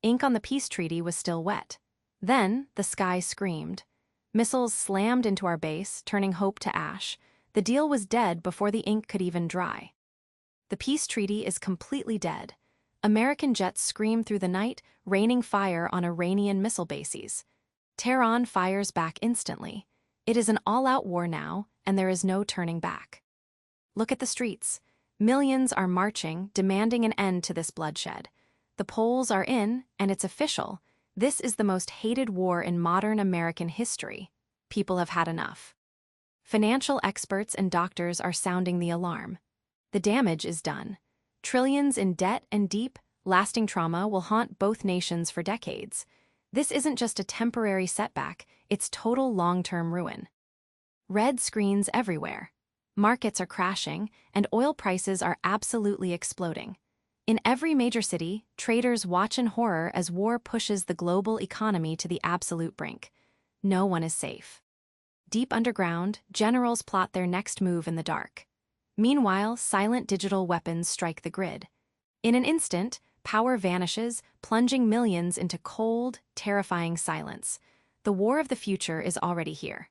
Ink on the peace treaty was still wet. Then, the sky screamed. Missiles slammed into our base, turning hope to ash. The deal was dead before the ink could even dry. The peace treaty is completely dead. American jets scream through the night, raining fire on Iranian missile bases. Tehran fires back instantly. It is an all-out war now, and there is no turning back. Look at the streets. Millions are marching, demanding an end to this bloodshed. The polls are in, and it's official. This is the most hated war in modern American history. People have had enough. Financial experts and doctors are sounding the alarm. The damage is done. Trillions in debt and deep, lasting trauma will haunt both nations for decades. This isn't just a temporary setback, it's total long-term ruin. Red screens everywhere. Markets are crashing, and oil prices are absolutely exploding. In every major city, traders watch in horror as war pushes the global economy to the absolute brink. No one is safe. Deep underground, generals plot their next move in the dark. Meanwhile, silent digital weapons strike the grid. In an instant, power vanishes, plunging millions into cold, terrifying silence. The war of the future is already here.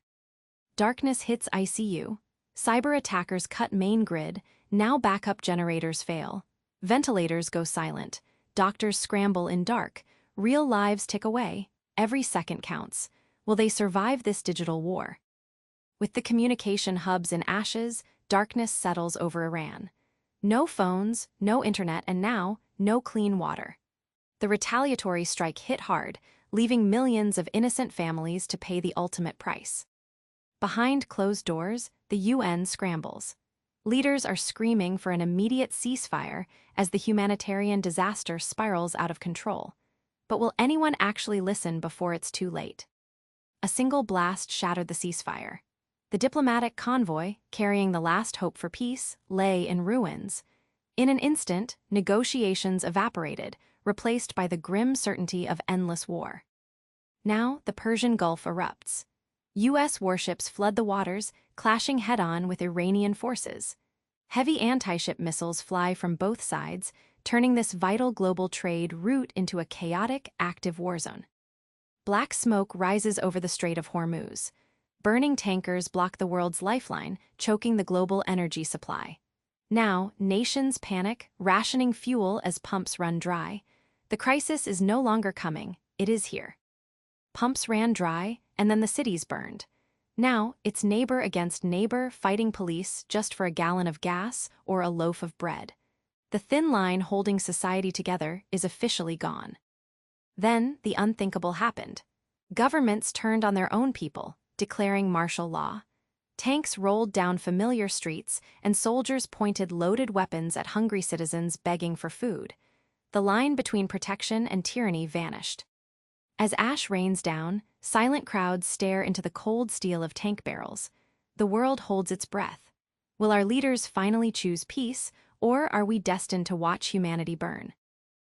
Darkness hits ICU. Cyber attackers cut main grid. Now backup generators fail. Ventilators go silent. Doctors scramble in dark. Real lives tick away. Every second counts. Will they survive this digital war? With the communication hubs in ashes, darkness settles over Iran. No phones, no internet, and now, no clean water. The retaliatory strike hit hard, leaving millions of innocent families to pay the ultimate price. Behind closed doors, the UN scrambles. Leaders are screaming for an immediate ceasefire as the humanitarian disaster spirals out of control. But will anyone actually listen before it's too late? A single blast shattered the ceasefire. The diplomatic convoy, carrying the last hope for peace, lay in ruins. In an instant, negotiations evaporated, replaced by the grim certainty of endless war. Now, the Persian Gulf erupts. U.S. warships flood the waters, clashing head-on with Iranian forces. Heavy anti-ship missiles fly from both sides, turning this vital global trade route into a chaotic, active war zone. Black smoke rises over the Strait of Hormuz. Burning tankers block the world's lifeline, choking the global energy supply. Now, nations panic, rationing fuel as pumps run dry. The crisis is no longer coming, it is here. Pumps ran dry, and then the cities burned. Now, it's neighbor against neighbor fighting police just for a gallon of gas or a loaf of bread. The thin line holding society together is officially gone. Then, the unthinkable happened. Governments turned on their own people, declaring martial law. Tanks rolled down familiar streets, and soldiers pointed loaded weapons at hungry citizens begging for food. The line between protection and tyranny vanished. As ash rains down, silent crowds stare into the cold steel of tank barrels. The world holds its breath. Will our leaders finally choose peace, or are we destined to watch humanity burn?